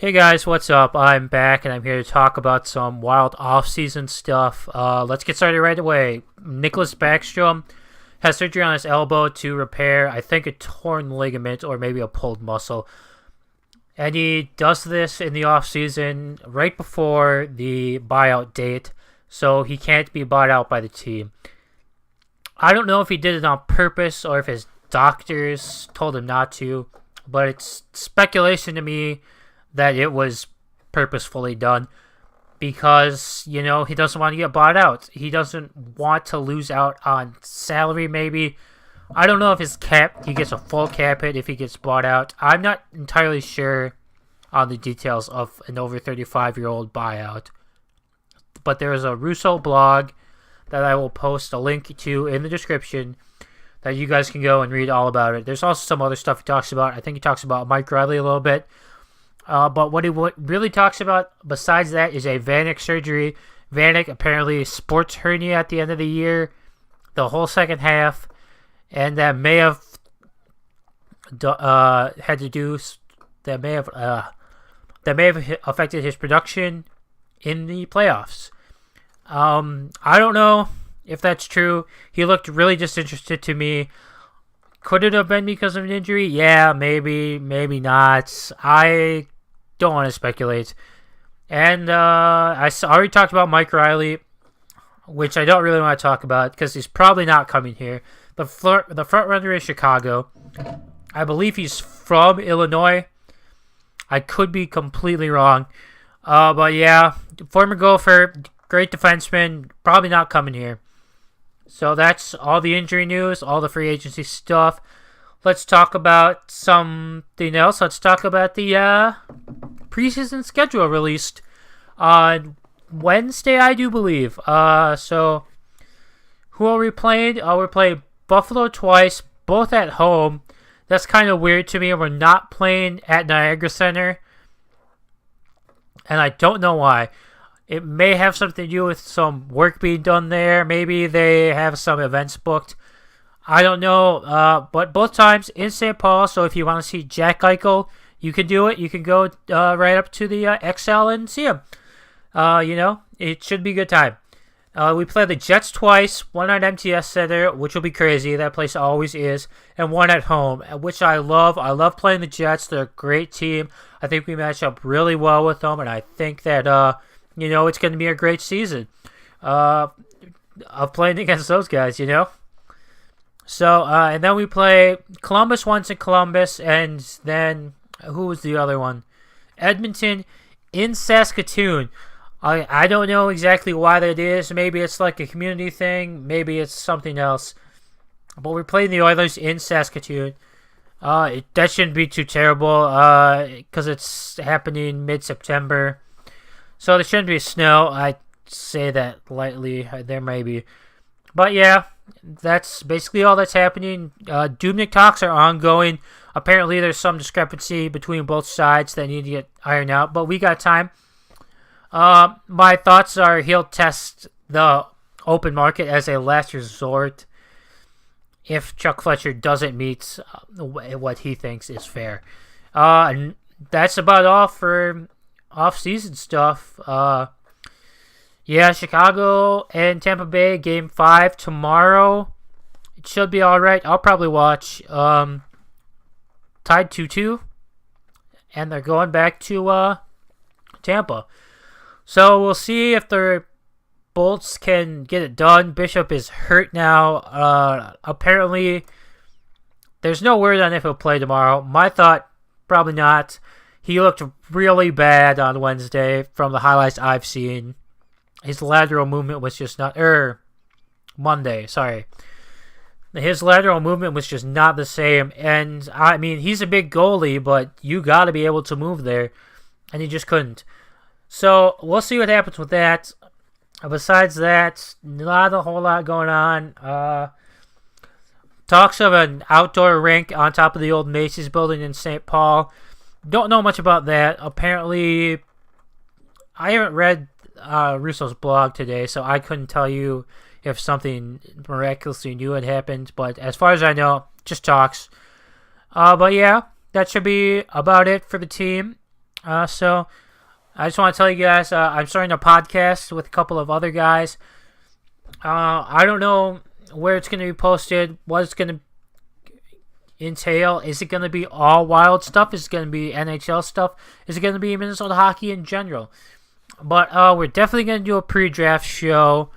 Hey guys, what's up? I'm back and I'm here to talk about some wild off-season stuff. Let's get started right away. Nicholas Backstrom has surgery on his elbow to repair, I think, a torn ligament or maybe a pulled muscle. And he does this in the off-season right before the buyout date, so he can't be bought out by the team. I don't know if he did it on purpose or if his doctors told him not to, but it's speculation to me that it was purposefully done because, he doesn't want to get bought out. He doesn't want to lose out on salary, maybe. I don't know if he gets a full cap hit if he gets bought out. I'm not entirely sure on the details of an over 35-year-old buyout. But there is a Russo blog that I will post a link to in the description that you guys can go and read all about it. There's also some other stuff he talks about. I think he talks about Mike Reilly a little bit. But what he really talks about besides that is a Vanek surgery. Vanek apparently sports hernia at the end of the year, the whole second half, and that may have affected his production in the playoffs. I don't know if that's true. He looked really disinterested to me. Could it have been because of an injury? Yeah, maybe not. I don't want to speculate. And I already talked about Mike Reilly, which I don't really want to talk about because he's probably not coming here. The front runner is Chicago. I believe he's from Illinois. I could be completely wrong. But yeah, former Gopher, great defenseman, probably not coming here. So that's all the injury news, all the free agency stuff. Let's talk about something else. Let's talk about the preseason schedule released on Wednesday, I do believe. So who are we playing? We're playing Buffalo twice, both at home. That's kind of weird to me. We're not playing at Niagara Center, and I don't know why. It may have something to do with some work being done there. Maybe they have some events booked. I don't know, but both times in St. Paul, so if you want to see Jack Eichel, you can do it. You can go right up to the XL and see him. It should be a good time. We play the Jets twice, one at MTS Center, which will be crazy. That place always is, and one at home, which I love. I love playing the Jets. They're a great team. I think we match up really well with them, and I think that, it's going to be a great season of playing against those guys, So, and then we play Columbus once in Columbus, and then, who was the other one? Edmonton in Saskatoon. I don't know exactly why that is. Maybe it's like a community thing. Maybe it's something else. But we're playing the Oilers in Saskatoon. That shouldn't be too terrible, because it's happening mid-September. So there shouldn't be snow. I say that lightly. There may be. But yeah, that's basically all that's happening. Dubnyk talks are ongoing. Apparently there's some discrepancy between both sides that need to get ironed out, but we got time. My thoughts are he'll test the open market as a last resort if Chuck Fletcher doesn't meet what he thinks is fair. And that's about all for off-season stuff. Yeah, Chicago and Tampa Bay, Game 5 tomorrow. It should be alright. I'll probably watch. Tied 2-2. And they're going back to Tampa. So we'll see if the Bolts can get it done. Bishop is hurt now. Apparently, there's no word on if he'll play tomorrow. My thought, probably not. He looked really bad on Wednesday from the highlights I've seen. His lateral movement was just not... Monday, sorry. His lateral movement was just not the same. And, I mean, he's a big goalie, but you got to be able to move there. And he just couldn't. So, we'll see what happens with that. Besides that, not a whole lot going on. Talks of an outdoor rink on top of the old Macy's building in St. Paul. Don't know much about that. Apparently, I haven't read Russo's blog today, so I couldn't tell you if something miraculously new had happened. But as far as I know, just talks. But yeah, that should be about it for the team. So I just want to tell you guys, I'm starting a podcast with a couple of other guys. I don't know where it's going to be posted, what it's going to entail. Is it going to be all Wild stuff? Is it going to be NHL stuff? Is it going to be Minnesota hockey in general? But we're definitely going to do a pre-draft show,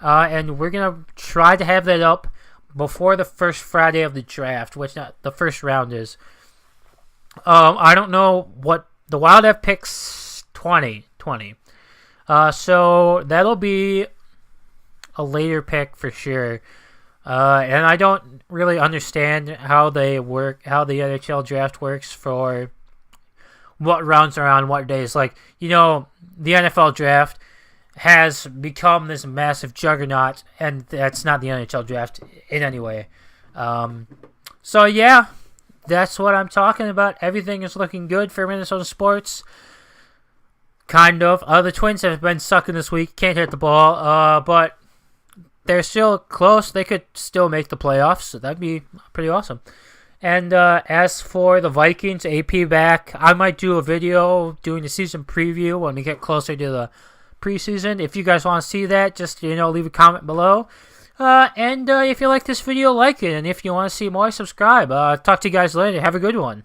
and we're going to try to have that up before the first Friday of the draft, which the first round is. I don't know what the Wild have picks 20. So that'll be a later pick for sure. And I don't really understand how they work, how the NHL draft works for what rounds are on what days. Like, the NFL draft has become this massive juggernaut, and that's not the NHL draft in any way. So yeah, that's what I'm talking about. Everything is looking good for Minnesota sports. Kind of. The Twins have been sucking this week. Can't hit the ball. But they're still close. They could still make the playoffs, so that'd be pretty awesome. And as for the Vikings, AP back, I might do a video doing the season preview when we get closer to the preseason. If you guys want to see that, just leave a comment below. And if you like this video, like it. And if you want to see more, subscribe. Talk to you guys later. Have a good one.